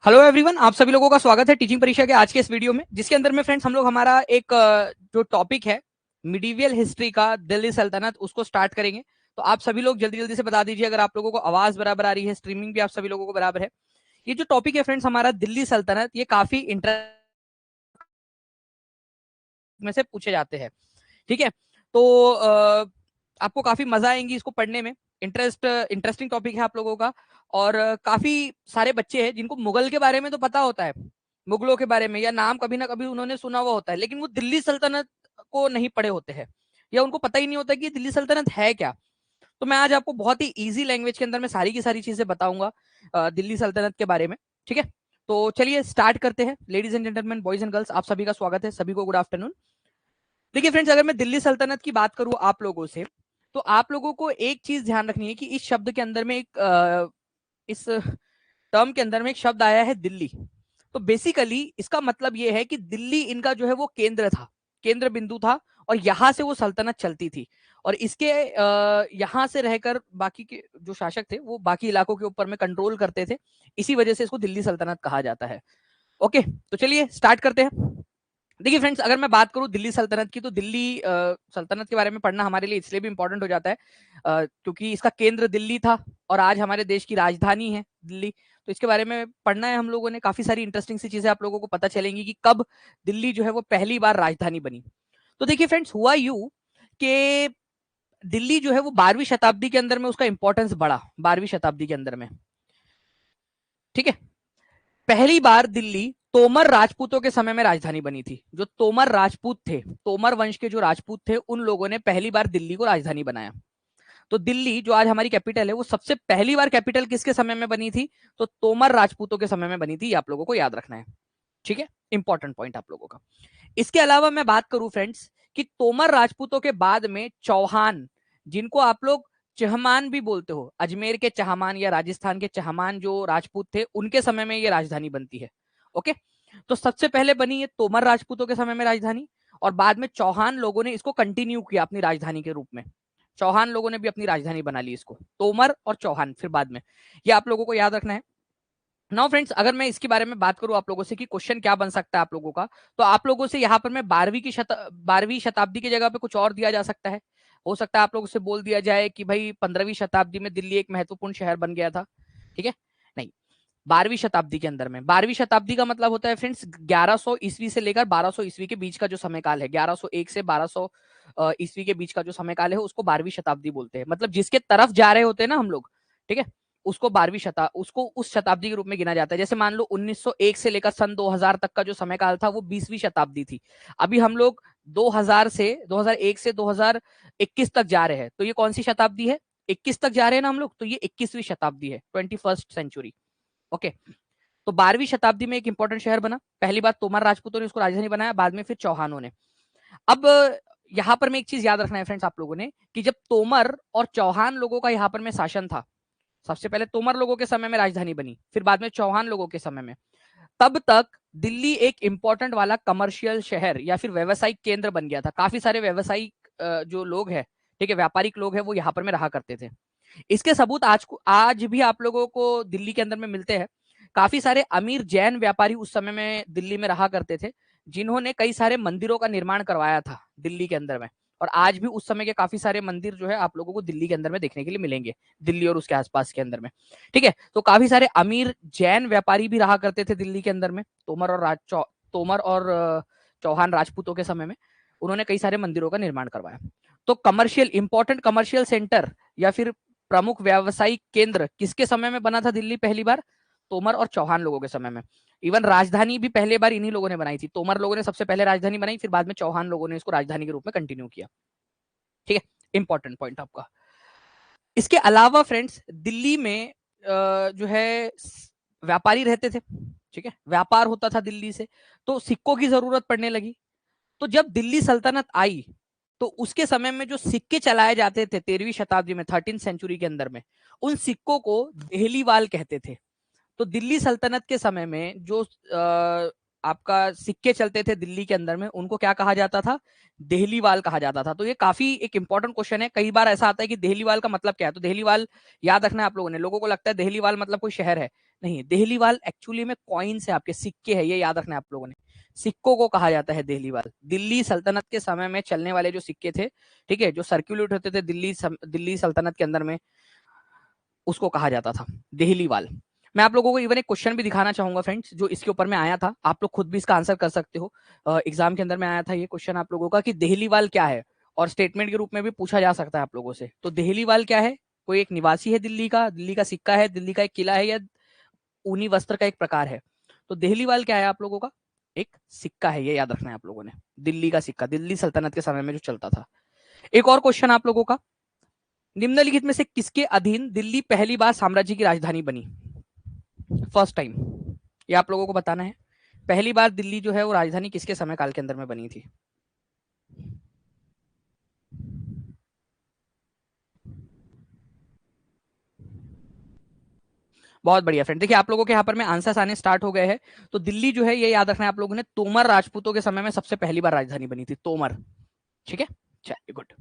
Hello everyone, आप सभी लोगों का स्वागत है टीचिंग परीक्षा के आज के इस वीडियो में, जिसके अंदर में फ्रेंड्स हम लोग हमारा एक जो टॉपिक है मिडीवियल हिस्ट्री का, दिल्ली सल्तनत, उसको स्टार्ट करेंगे। तो आप सभी लोग जल्दी जल्दी से बता दीजिए अगर आप लोगों को आवाज बराबर आ रही है, स्ट्रीमिंग भी आप सभी लोगों को बराबर है। ये जो टॉपिक है फ्रेंड्स हमारा दिल्ली सल्तनत, ये काफी इंटरेस्ट में से पूछे जाते हैं। ठीक है, तो आपको काफी मजा आएंगी इसको पढ़ने में। इंटरेस्टिंग टॉपिक है आप लोगों का। और काफी सारे बच्चे हैं जिनको मुगल के बारे में तो पता होता है, मुगलों के बारे में या नाम कभी ना कभी उन्होंने सुना हुआ होता है, लेकिन वो दिल्ली सल्तनत को नहीं पढ़े होते हैं या उनको पता ही नहीं होता कि दिल्ली सल्तनत है क्या। तो मैं आज आपको बहुत ही इजी लैंग्वेज के अंदर में सारी की सारी चीजें बताऊंगा दिल्ली सल्तनत के बारे में। ठीक है, तो चलिए स्टार्ट करते हैं। Ladies and gentleman, boys and girls, आप सभी का स्वागत है, सभी को गुड आफ्टरनून। देखिए फ्रेंड्स, अगर मैं दिल्ली सल्तनत की बात करूं आप लोगों से, तो आप लोगों को एक चीज ध्यान रखनी है कि इस शब्द के अंदर में इस टर्म के अंदर में एक शब्द आया है दिल्ली। तो बेसिकली इसका मतलब यह है कि दिल्ली इनका जो है वो केंद्र था, केंद्र बिंदु था, और यहां से वो सल्तनत चलती थी। और इसके यहां से रहकर बाकी के जो शासक थे वो बाकी इलाकों के ऊपर में कंट्रोल करते थे। इसी वजह से इसको दिल्ली सल्तनत कहा जाता है। ओके, तो चलिए स्टार्ट करते हैं। देखिए फ्रेंड्स, अगर मैं बात करूं दिल्ली सल्तनत की, तो दिल्ली सल्तनत के बारे में पढ़ना हमारे लिए इसलिए भी इंपॉर्टेंट हो जाता है क्योंकि इसका केंद्र दिल्ली था और आज हमारे देश की राजधानी है दिल्ली। तो इसके बारे में पढ़ना है हम लोगों ने। काफी सारी इंटरेस्टिंग सी चीजें आप लोगों को पता चलेंगी कि कब दिल्ली जो है वो पहली बार राजधानी बनी। तो देखिए फ्रेंड्स, हुआ यूं कि दिल्ली जो है वो 12वीं शताब्दी के अंदर में उसका इंपॉर्टेंस बढ़ा, 12वीं शताब्दी के अंदर में। ठीक है, पहली बार दिल्ली तोमर राजपूतों के समय में राजधानी बनी थी। जो तोमर राजपूत थे, तोमर वंश के जो राजपूत थे, उन लोगों ने पहली बार दिल्ली को राजधानी बनाया। तो दिल्ली जो आज हमारी कैपिटल है, वो सबसे पहली बार कैपिटल किसके समय में बनी थी? तो तोमर राजपूतों के समय में बनी थी। ये आप लोगों को याद रखना है। ठीक है, इंपॉर्टेंट पॉइंट आप लोगों का। इसके अलावा मैं बात करूं फ्रेंड्स कि तोमर राजपूतों के बाद में चौहान, जिनको आप लोग चहमान भी बोलते हो, अजमेर के चहमान या राजस्थान के चहमान जो राजपूत थे, उनके समय में ये राजधानी बनती है। ओके, तो सबसे पहले बनी ये तोमर राजपूतों के समय में राजधानी, और बाद में चौहान लोगों ने इसको कंटिन्यू किया अपनी राजधानी के रूप में। चौहान लोगों ने भी अपनी राजधानी बना ली इसको, तोमर और चौहान फिर बाद में। ये आप लोगों को याद रखना है। नाउ फ्रेंड्स, अगर मैं इसके बारे में बात करूं आप लोगों से कि क्वेश्चन क्या बन सकता है आप लोगों का, तो आप लोगों से यहाँ पर मैं 12वीं शताब्दी की जगह पे कुछ और दिया जा सकता है। हो सकता है आप लोगों से बोल दिया जाए कि भाई 15वीं शताब्दी में दिल्ली एक महत्वपूर्ण शहर बन गया था। ठीक है, नहीं, 12वीं शताब्दी के अंदर में। 12वीं शताब्दी का मतलब होता है फ्रेंड्स 1100 ईस्वी से लेकर 1200 ईस्वी के बीच का जो समय काल है, 1101 से 1200 ईस्वी के बीच का जो समय काल है, उसको 12वीं शताब्दी बोलते हैं। मतलब जिसके तरफ जा रहे होते हैं ना हम लोग, ठीक है, उसको 12वीं शताब्दी, उसको उस शताब्दी के रूप में गिना जाता है। जैसे मान लो 1901 से लेकर सन 2000 तक का जो समय काल था, वो 20वीं शताब्दी थी। अभी हम लोग 2001 से 2021 तक जा रहे हैं, तो ये कौन सी शताब्दी है? 21 तक जा रहे हैं ना हम लोग, तो ये 21वीं शताब्दी है, 21st सेंचुरी। ओके, तो 12वीं शताब्दी में एक इंपॉर्टेंट शहर बना। पहली बार तोमर राजपूतों ने उसको राजधानी बनाया, बाद में फिर चौहानों ने। अब यहां पर में एक चीज याद रखना है फ्रेंड्स आप लोगों ने, कि जब तोमर और चौहान लोगों का यहां पर में शासन था, सबसे पहले तोमर लोगों के समय में राजधानी बनी, फिर बाद में चौहान लोगों के समय में, तब तक दिल्ली एक इंपॉर्टेंट वाला कमर्शियल शहर या फिर व्यवसायिक केंद्र बन गया था। काफी सारे व्यवसायिक जो लोग हैं, ठीक है, व्यापारिक लोग हैं, वो यहाँ पर में रहा करते थे। इसके सबूत आज भी आप लोगों को दिल्ली के अंदर में मिलते हैं। काफी सारे अमीर जैन व्यापारी उस समय में दिल्ली में रहा करते थे, जिन्होंने कई सारे मंदिरों का निर्माण करवाया था दिल्ली के अंदर में। और आज भी उस समय के काफी सारे मंदिर जो है आप लोगों को दिल्ली के अंदर में देखने के लिए मिलेंगे, दिल्ली और उसके आसपास के अंदर में। ठीक है, तो काफी सारे अमीर जैन व्यापारी भी रहा करते थे दिल्ली के अंदर में। तोमर और चौहान राजपूतों के समय में उन्होंने कई सारे मंदिरों का निर्माण करवाया। तो कमर्शियल, इंपॉर्टेंट कमर्शियल सेंटर या फिर प्रमुख व्यावसायिक केंद्र किसके समय में बना था दिल्ली पहली बार? तोमर और चौहान लोगों के समय में। इवन राजधानी भी पहले बार इन्हीं लोगों ने बनाई थी। तोमर लोगों ने सबसे पहले राजधानी बनाई, फिर बाद में चौहान लोगों ने इसको राजधानी के रूप में कंटिन्यू किया। ठीक है, इंपॉर्टेंट पॉइंट आपका। इसके अलावा फ्रेंड्स, दिल्ली में जो है व्यापारी रहते थे। ठीक है, व्यापार होता था दिल्ली से, तो सिक्कों की जरूरत पड़ने लगी। तो जब दिल्ली सल्तनत आई, तो उसके समय में जो सिक्के चलाए जाते थे 13वीं शताब्दी में, 13th सेंचुरी के अंदर में, उन सिक्कों को देहलीवाल कहते थे। तो दिल्ली सल्तनत के समय में जो आपका सिक्के चलते थे दिल्ली के अंदर में, उनको क्या कहा जाता था? देहलीवाल कहा जाता था। तो ये काफी एक इंपॉर्टेंट क्वेश्चन है। कई बार ऐसा आता है कि देहलीवाल का मतलब क्या है, तो देहलीवाल याद रखना है आप लोगों ने। लोगों को लगता है देहलीवाल मतलब कोई शहर है, नहीं, देहलीवाल एक्चुअली में कॉइन्स है, आपके सिक्के है, ये याद रखना है आप लोगों ने। सिक्कों को कहा जाता है देहलीवाल। दिल्ली सल्तनत के समय में चलने वाले जो सिक्के थे, ठीक है, जो सर्कुलेट होते थे दिल्ली सल्तनत के अंदर में, उसको कहा जाता था देहलीवाल। मैं आप लोगों को इवन एक क्वेश्चन भी दिखाना चाहूंगा फ्रेंड्स, जो इसके ऊपर में आया था, आप लोग खुद भी इसका आंसर कर सकते हो। एग्जाम के अंदर में आया था ये क्वेश्चन आप लोगों का कि देहलीवाल क्या है, और स्टेटमेंट के रूप में भी पूछा जा सकता है आप लोगों से। तो देहलीवाल क्या है? कोई एक निवासी है दिल्ली का सिक्का है, दिल्ली का एक किला है, या ऊनी वस्त्र का एक प्रकार है। तो देहलीवाल क्या है आप लोगों का? एक सिक्का है, ये याद रखना है आप लोगों ने। दिल्ली का सिक्का, दिल्ली सल्तनत के समय में जो चलता था। एक और क्वेश्चन आप लोगों का, निम्नलिखित में से किसके अधीन दिल्ली पहली बार साम्राज्य की राजधानी बनी? फर्स्ट टाइम, ये आप लोगों को बताना है। पहली बार दिल्ली जो है वो राजधानी किसके समय काल के अंदर में बनी थी? बहुत बढ़िया फ्रेंड, देखिए आप लोगों के यहाँ पर में आंसर्स आने स्टार्ट हो गए हैं। तो दिल्ली जो है ये याद रखना है आप लोगों ने, तोमर राजपूतों के समय में सबसे पहली बार राजधानी बनी थी, तोमर। ठीक है, चलिए गुड।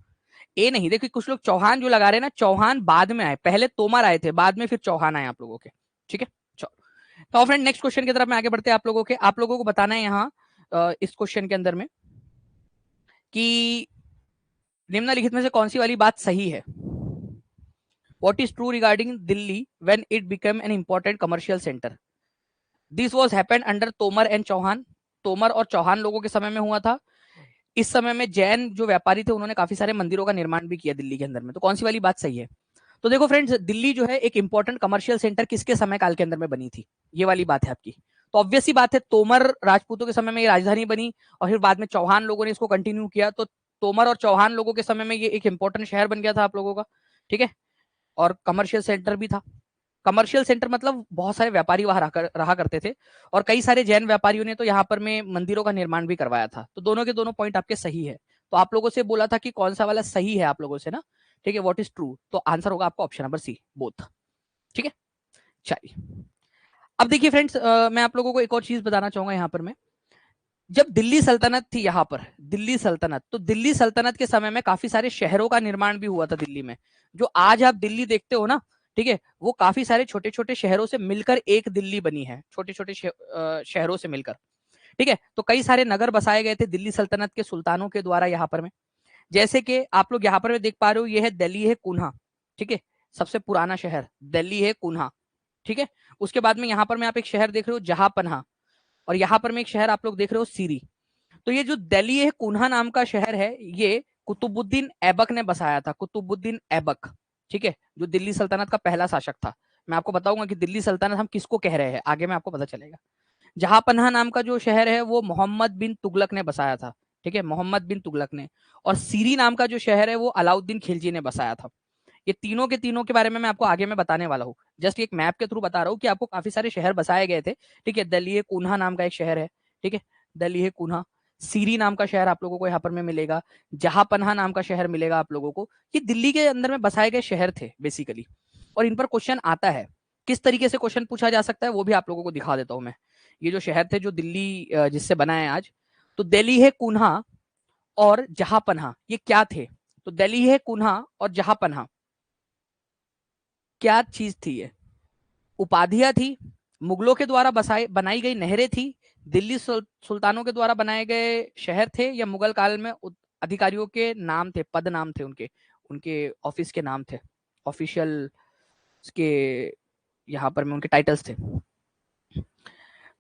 ए नहीं, देखिए कुछ लोग चौहान जो लगा रहे हैं ना, चौहान बाद में आए, पहले तोमर आए थे, बाद में फिर चौहान आए आप लोगों के। ठीक है, चलो तो फ्रेंड नेक्स्ट क्वेश्चन की तरफ में आगे बढ़ते हैं। आप लोगों को बताना है यहाँ इस क्वेश्चन के अंदर में कि निम्नलिखित में से कौन सी वाली बात सही है? What is true regarding Delhi when it became an important commercial center? This was happened under Tomar and Chauhan. Tomar और चौहान लोगों के समय में हुआ था। इस समय में जैन जो व्यापारी थे उन्होंने काफी सारे मंदिरों का निर्माण भी किया दिल्ली के अंदर में। तो कौन सी वाली बात सही है? तो देखो फ्रेंड्स, दिल्ली जो है एक इंपॉर्टेंट कमर्शियल सेंटर किसके समय काल के अंदर में बनी थी, ये वाली बात है आपकी। तो ऑब्वियस सी बात है, तोमर राजपूतों के समय में ये राजधानी बनी, और फिर बाद में चौहान लोगों ने इसको कंटिन्यू किया। तो तोमर और चौहान लोगों के समय में ये एक इंपॉर्टेंट शहर बन गया था आप लोगों का। ठीक है, और कमर्शियल सेंटर भी था। कमर्शियल सेंटर मतलब बहुत सारे व्यापारी वहां रहा करते थे, और कई सारे जैन व्यापारियों ने तो यहाँ पर में मंदिरों का निर्माण भी करवाया था। तो दोनों के दोनों पॉइंट आपके सही है। तो आप लोगों से बोला था कि कौन सा वाला सही है आप लोगों से ना, ठीक है, व्हाट इज ट्रू, तो आंसर होगा आपका ऑप्शन नंबर सी, बोथ। ठीक है, चलिए अब देखिए फ्रेंड्स, मैं आप लोगों को एक और चीज बताना चाहूंगा यहाँ पर मैं। जब दिल्ली सल्तनत थी यहाँ पर, दिल्ली सल्तनत, तो दिल्ली सल्तनत के समय में काफी सारे शहरों का निर्माण भी हुआ था दिल्ली में। जो आज आप दिल्ली देखते हो ना, ठीक है, वो काफी सारे छोटे छोटे शहरों से मिलकर एक दिल्ली बनी है, छोटे छोटे शहरों से मिलकर। ठीक है, तो कई सारे नगर बसाए गए थे दिल्ली सल्तनत के सुल्तानों के द्वारा यहाँ पर में। जैसे कि आप लोग यहाँ पर में देख पा रहे हो, ये है दिल्ली है कुन्हा। ठीक है, सबसे पुराना शहर दिल्ली है कुन्हा। ठीक है, उसके बाद में यहाँ पर में आप एक शहर देख रहे हो जहापन्हा, और यहाँ पर में एक शहर आप लोग देख रहे हो सीरी। तो ये जो दिल्ली है कुन्हा नाम का शहर है, ये कुतुबुद्दीन ऐबक ने बसाया था, कुतुबुद्दीन ऐबक। ठीक है, जो दिल्ली सल्तनत का पहला शासक था। मैं आपको बताऊंगा कि दिल्ली सल्तनत हम किसको कह रहे हैं, आगे में आपको पता चलेगा। जहापन्हा नाम का जो शहर है वो मोहम्मद बिन तुगलक ने बसाया था। ठीक है, मोहम्मद बिन तुगलक ने। और सीरी नाम का जो शहर है वो अलाउद्दीन खिलजी ने बसाया था। ये तीनों के तीनों के बारे में मैं आपको आगे में बताने वाला हूँ। जस्ट एक मैप के थ्रू बता रहा हूँ कि आपको काफी सारे शहर बसाए गए थे। ठीक है, दिल्ली कुन्हा नाम का एक शहर है। ठीक है, दिल्ली कुन्हा। सीरी नाम का शहर आप लोगों को यहाँ पर में मिलेगा। जहापन्हा नाम का शहर मिलेगा आप लोगों को। ये दिल्ली के अंदर में बसाए गए शहर थे बेसिकली। और इन पर क्वेश्चन आता है, किस तरीके से क्वेश्चन पूछा जा सकता है वो भी आप लोगों को दिखा देता हूँ मैं। ये जो शहर थे जो दिल्ली जिससे बना है आज, तो दिल्ली है कुन्हा और जहापन्हा, ये क्या थे? तो दिल्ली है कुन्हा और जहापन्हा क्या चीज थी? ये उपाधियां थी, मुगलों के द्वारा बनाई गई नहरें थी, दिल्ली सुल्तानों के द्वारा बनाए गए शहर थे, या मुगल काल में अधिकारियों के नाम थे, पद नाम थे उनके, उनके ऑफिस के नाम थे, ऑफिशियल के यहाँ पर में उनके टाइटल्स थे।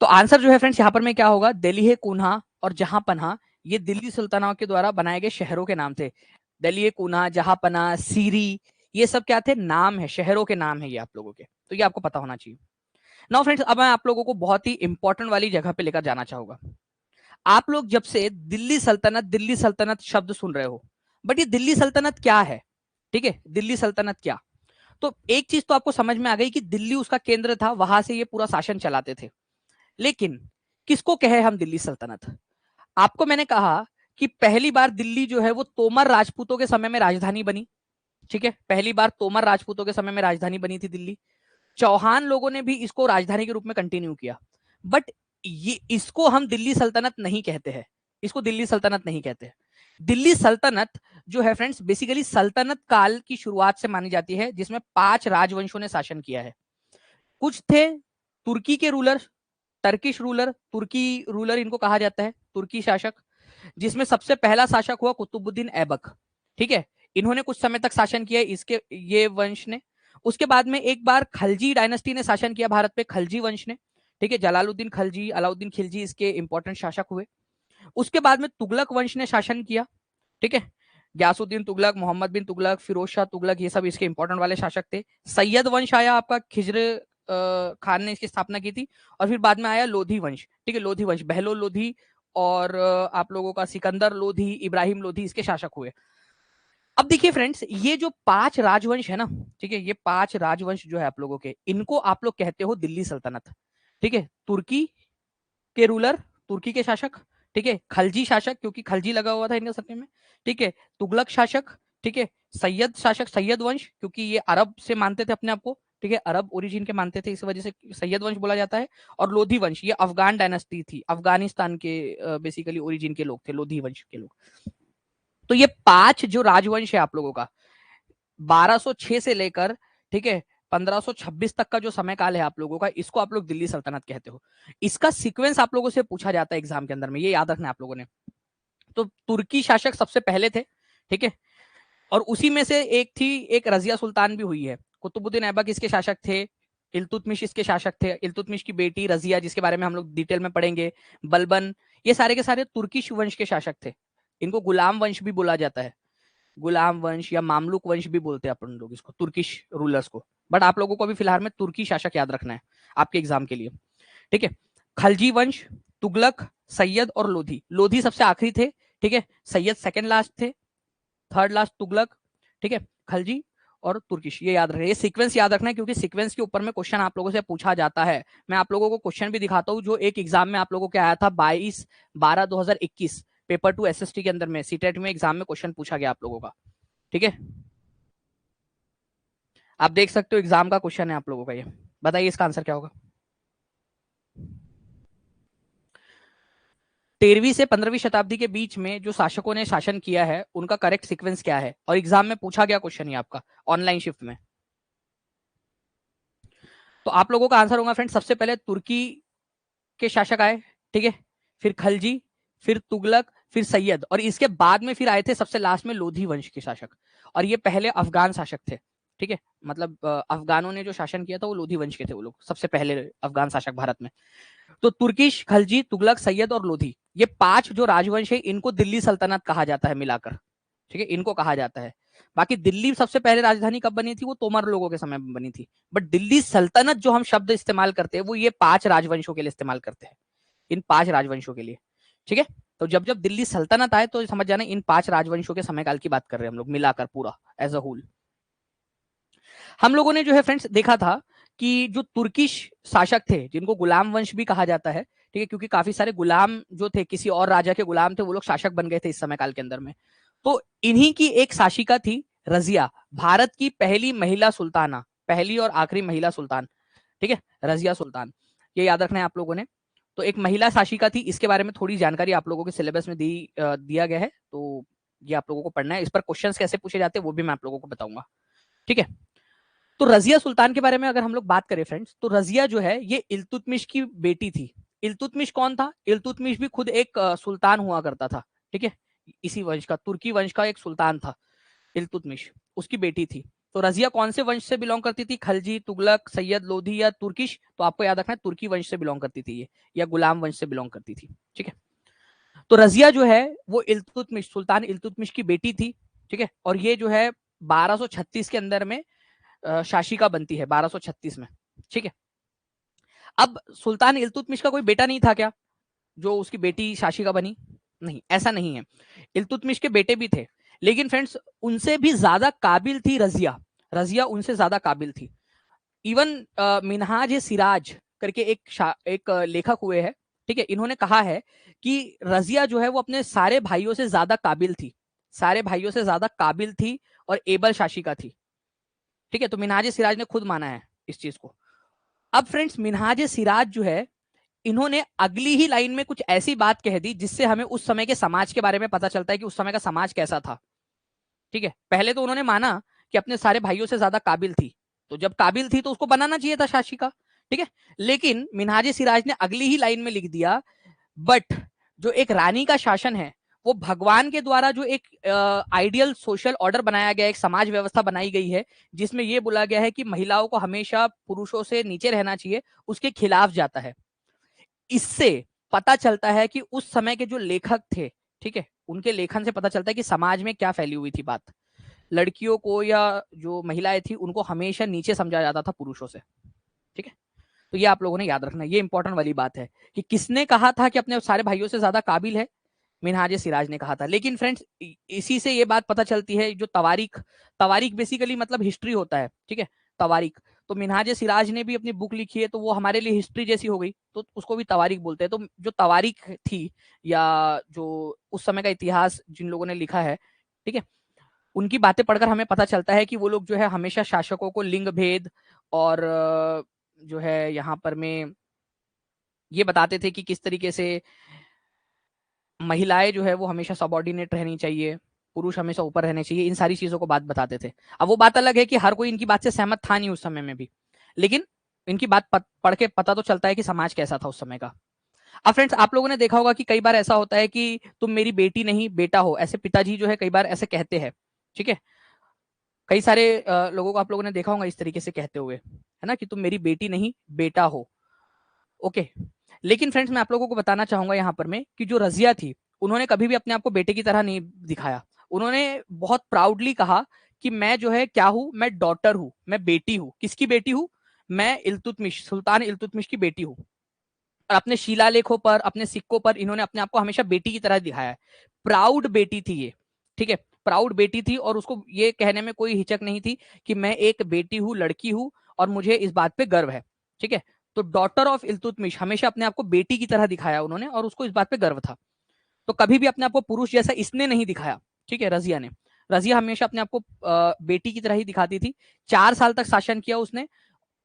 तो आंसर जो है फ्रेंड्स यहाँ पर में क्या होगा, दिल्ली है कुन्हा और जहांपन्हा, ये दिल्ली सुल्तानों के द्वारा बनाए गए शहरों के नाम थे। दिल्ली है कुन्हा, जहांपन्हा, सीरी, ये सब क्या थे? नाम है, शहरों के नाम है ये आप लोगों के। तो ये आपको पता होना चाहिए। नाउ फ्रेंड्स, अब मैं आप लोगों को बहुत ही इंपॉर्टेंट वाली जगह पे लेकर जाना चाहूंगा। आप लोग जब से दिल्ली सल्तनत शब्द सुन रहे हो, बट ये दिल्ली सल्तनत क्या है? ठीक है, दिल्ली सल्तनत क्या? तो एक चीज तो आपको समझ में आ गई कि दिल्ली उसका केंद्र था, वहां से ये पूरा शासन चलाते थे। लेकिन किसको कहे हम दिल्ली सल्तनत? आपको मैंने कहा कि पहली बार दिल्ली जो है वो तोमर राजपूतों के समय में राजधानी बनी। ठीक है, पहली बार तोमर राजपूतों के समय में राजधानी बनी थी दिल्ली। चौहान लोगों ने भी इसको राजधानी के रूप में कंटिन्यू किया। बट ये इसको हम दिल्ली सल्तनत नहीं कहते हैं, इसको दिल्ली सल्तनत नहीं कहते हैं। दिल्ली सल्तनत जो है फ्रेंड्स बेसिकली सल्तनत काल की शुरुआत से मानी जाती है, जिसमें 5 राजवंशों ने शासन किया है। कुछ थे तुर्की के रूलर, टर्किश रूलर, तुर्की रूलर इनको कहा जाता है, तुर्की शासक, जिसमें सबसे पहला शासक हुआ कुतुबुद्दीन ऐबक। ठीक है, इन्होंने कुछ समय तक शासन किया इसके ये वंश ने। उसके बाद में एक बार खलजी डायनेस्टी ने शासन किया भारत पे, खलजी वंश ने। ठीक है, जलालुद्दीन खलजी, अलाउद्दीन खिलजी इसके इंपॉर्टेंट शासक हुए। उसके बाद में तुगलक वंश ने शासन किया। ठीक है, गयासुद्दीन तुगलक, मोहम्मद बिन तुगलक, फिरोज शाह तुगलक, ये सब इसके इंपॉर्टेंट वाले शासक थे। सैयद वंश आया आपका, खिज्र खान ने इसकी स्थापना की थी। और फिर बाद में आया लोधी वंश। ठीक है, लोधी वंश, बहलोल लोधी और आप लोगों का सिकंदर लोधी, इब्राहिम लोधी इसके शासक हुए। अब देखिए फ्रेंड्स, ये जो 5 राजवंश है ना, ठीक है, ये 5 राजवंश जो है आप लोगों के, इनको आप लोग कहते हो दिल्ली सल्तनत। ठीक है, तुर्की के रूलर, तुर्की के शासक, ठीक है, खलजी शासक क्योंकि खलजी लगा हुआ था इनके सरनेम में, ठीक है, तुगलक शासक, ठीक है, सैयद शासक, सैयद वंश क्योंकि ये अरब से मानते थे अपने आप को, ठीक है, अरब ओरिजिन के मानते थे, इस वजह से सैयद वंश बोला जाता है। और लोधी वंश, ये अफगान डायनेस्टी थी, अफगानिस्तान के बेसिकली ओरिजिन के लोग थे लोधी वंश के लोग। तो ये 5 जो राजवंश है आप लोगों का, 1206 से लेकर, ठीक है, 1526 तक का जो समय काल है आप लोगों का, इसको आप लोग दिल्ली सल्तनत कहते हो। इसका सीक्वेंस आप लोगों से पूछा जाता है एग्जाम के अंदर में, ये याद रखना है आप लोगों ने। तो तुर्की शासक सबसे पहले थे, ठीक है, और उसी में से एक थी, एक रजिया सुल्तान भी हुई है। कुतुबुद्दीन ऐबक इसके शासक थे, इल्तुतमिश इसके शासक थे, इल्तुतमिश की बेटी रजिया जिसके बारे में हम लोग डिटेल में पढ़ेंगे, बलबन, ये सारे के सारे तुर्किश वंश के शासक थे। इनको गुलाम वंश भी बोला जाता है, गुलाम वंश या मामलुक वंश भी बोलते हैं अपन लोग इसको, तुर्किश रूलर्स को। बट आप लोगों को अभी फिलहाल में तुर्की शासक याद रखना है आपके एग्जाम के लिए। ठीक है, खलजी वंश, तुगलक, सैयद और लोधी। लोधी सबसे आखिरी थे, ठीक है, सैयद सेकंड लास्ट थे, थर्ड लास्ट तुगलक, ठीक है, खलजी और तुर्किश, ये याद रखना, ये सीक्वेंस याद रखना है क्योंकि सीक्वेंस के ऊपर में क्वेश्चन आप लोगों से पूछा जाता है। मैं आप लोगों को क्वेश्चन भी दिखाता हूँ जो एक एग्जाम में आप लोगों के आया था 22/12/2021 पेपर 2 एसएसटी के अंदर में, सीटेट में एग्जाम में क्वेश्चन पूछा गया आप लोगों का। ठीक है, आप देख सकते हो एग्जाम का क्वेश्चन है आप लोगों का, ये बताइए इसका आंसर क्या होगा। 13वीं से 15वीं शताब्दी के बीच में जो शासकों ने शासन किया है उनका करेक्ट सीक्वेंस क्या है, और एग्जाम में पूछा गया क्वेश्चन ये आपका ऑनलाइन शिफ्ट में। तो आप लोगों का आंसर होगा फ्रेंड, सबसे पहले तुर्की के शासक आए, ठीक है, फिर खलजी, फिर तुगलक, फिर सैयद, और इसके बाद में फिर आए थे सबसे लास्ट में लोधी वंश के शासक। और ये पहले अफगान शासक थे, ठीक है, मतलब अफगानों ने जो शासन किया था वो लोधी वंश के थे, वो लोग सबसे पहले अफगान शासक भारत में। तो तुर्किश, खलजी, तुगलक, सैयद और लोधी, ये 5 जो राजवंश है इनको दिल्ली सल्तनत कहा जाता है मिलाकर, ठीक है, इनको कहा जाता है। बाकी दिल्ली सबसे पहले राजधानी कब बनी थी, वो तोमर लोगों के समय में बनी थी। बट दिल्ली सल्तनत जो हम शब्द इस्तेमाल करते हैं वो ये 5 राजवंशों के लिए इस्तेमाल करते हैं, इन 5 राजवंशों के लिए। ठीक है, तो जब जब दिल्ली सल्तनत आए तो समझ जाना इन 5 राजवंशों के समय काल की बात कर रहे हैं हम लोग मिलाकर पूरा एज अ होल। हम लोगों ने जो है फ्रेंड्स देखा था कि जो तुर्किश शासक थे जिनको गुलाम वंश भी कहा जाता है, ठीक है, क्योंकि काफी सारे गुलाम जो थे किसी और राजा के गुलाम थे वो लोग शासक बन गए थे इस समय काल के अंदर में। तो इन्हीं की एक शासिका थी रजिया, भारत की पहली महिला सुल्ताना, पहली और आखिरी महिला सुल्तान, ठीक है, रजिया सुल्तान, ये याद रखना है आप लोगों ने। तो एक महिला शासिका थी, इसके बारे में थोड़ी जानकारी आप लोगों के सिलेबस में दिया गया है, तो ये आप लोगों को पढ़ना है। इस पर क्वेश्चंस कैसे पूछे जाते हैं वो भी मैं आप लोगों को बताऊंगा। ठीक है, तो रजिया सुल्तान के बारे में अगर हम लोग बात करें फ्रेंड्स, तो रजिया जो है ये इल्तुतमिश की बेटी थी। इल्तुतमिश कौन था, इल्तुतमिश भी खुद एक सुल्तान हुआ करता था, ठीक है, इसी वंश का, तुर्की वंश का एक सुल्तान था इल्तुतमिश, उसकी बेटी थी। तो रजिया कौन से वंश से बिलोंग करती थी, खलजी, तुगलक, सैयद, लोधी या तुर्किश, तो आपको याद रखना है तुर्की वंश से बिलोंग करती थी ये, या गुलाम वंश से बिलोंग करती थी। ठीक है, तो रजिया जो है वो इल्तुतमिश, सुल्तान इल्तुतमिश की बेटी थी, ठीक है, और ये जो है 1236 के अंदर में शासिका बनती है, 1236 में। ठीक है, अब सुल्तान इल्तुतमिश का कोई बेटा नहीं था क्या जो उसकी बेटी शासिका बनी, नहीं, ऐसा नहीं है, इल्तुतमिश के बेटे भी थे, लेकिन फ्रेंड्स उनसे भी ज्यादा काबिल थी रजिया, रजिया उनसे ज्यादा काबिल थी। इवन मिनहाज सिराज करके एक लेखक हुए हैं, ठीक है, इन्होंने कहा है कि रजिया जो है वो अपने सारे भाइयों से ज्यादा काबिल थी, सारे भाइयों से ज्यादा काबिल थी और एबल शासिका थी। ठीक है, तो मिनहाज सिराज ने खुद माना है इस चीज को। अब फ्रेंड्स मिनहाज सिराज जो है, इन्होंने अगली ही लाइन में कुछ ऐसी बात कह दी जिससे हमें उस समय के समाज के बारे में पता चलता है कि उस समय का समाज कैसा था। ठीक है, पहले तो उन्होंने माना कि अपने सारे भाइयों से ज्यादा काबिल थी, तो जब काबिल थी तो उसको बनाना चाहिए था शासिका, ठीक है। लेकिन मिन्हाज सिराज ने अगली ही लाइन में लिख दिया, बट जो एक रानी का शासन है वो भगवान के द्वारा जो एक आइडियल सोशल ऑर्डर बनाया गया, एक समाज व्यवस्था बनाई गई है जिसमें यह बोला गया है कि महिलाओं को हमेशा पुरुषों से नीचे रहना चाहिए, उसके खिलाफ जाता है। इससे पता चलता है कि उस समय के जो लेखक थे, ठीक है, उनके लेखन से पता चलता है कि समाज में क्या फैली हुई थी बात। लड़कियों को या जो महिलाएं थी उनको हमेशा नीचे समझा जाता था पुरुषों से। ठीक है, तो ये आप लोगों ने याद रखना, ये इंपॉर्टेंट वाली बात है कि किसने कहा था कि अपने सारे भाइयों से ज्यादा काबिल है, मिन्हाज सिराज ने कहा था। लेकिन फ्रेंड्स इसी से ये बात पता चलती है, जो तवारीख, तवारीख बेसिकली मतलब हिस्ट्री होता है, ठीक है, तवारीख। तो मिन्हाज सिराज ने भी अपनी बुक लिखी है, तो वो हमारे लिए हिस्ट्री जैसी हो गई, तो उसको भी तवारीख बोलते हैं। तो जो तवारीख थी या जो उस समय का इतिहास जिन लोगों ने लिखा है, ठीक है, उनकी बातें पढ़कर हमें पता चलता है कि वो लोग जो है हमेशा शासकों को लिंग भेद और जो है यहाँ पर में ये बताते थे कि किस तरीके से महिलाएं जो है वो हमेशा सबॉर्डिनेट रहनी चाहिए, पुरुष हमेशा ऊपर रहने चाहिए, इन सारी चीजों को बात बताते थे। अब वो बात अलग है कि हर कोई इनकी बात से सहमत था नहीं उस समय में भी, लेकिन इनकी बात पढ़ के पता तो चलता है कि समाज कैसा था उस समय का। अब फ्रेंड्स आप लोगों ने देखा होगा कि कई बार ऐसा होता है कि तुम मेरी बेटी नहीं बेटा हो, ऐसे पिताजी जो है कई बार ऐसे कहते हैं। ठीक है, कई सारे लोगों को आप लोगों ने देखा होगा इस तरीके से कहते हुए, है ना, कि तुम मेरी बेटी नहीं बेटा हो। ओके, लेकिन फ्रेंड्स मैं आप लोगों को बताना चाहूंगा यहाँ पर में कि जो रजिया थी उन्होंने कभी भी अपने आप को बेटे की तरह नहीं दिखाया। उन्होंने बहुत प्राउडली कहा कि मैं जो है क्या हूं, मैं डॉटर हूं, मैं बेटी हूं। किसकी बेटी हूं? मैं इल्तुतमिश, सुल्तान इल्तुतमिश की बेटी हूं। और अपने शिलालेखों पर, अपने सिक्कों पर इन्होंने अपने आप को हमेशा बेटी की तरह दिखाया है। प्राउड बेटी थी ये, ठीक है, प्राउड बेटी थी, और उसको ये कहने में कोई हिचक नहीं थी कि मैं एक बेटी हूं, लड़की हूं, और मुझे इस बात पे गर्व है। ठीक है, तो डॉटर ऑफ इल्तुतमिश हमेशा अपने आप को बेटी की तरह दिखाया उन्होंने, और उसको इस बात पे गर्व था। तो कभी भी अपने आप को पुरुष जैसा इसने नहीं दिखाया। ठीक है, रजिया ने, रजिया हमेशा अपने आप को बेटी की तरह ही दिखाती थी। 4 साल तक शासन किया उसने,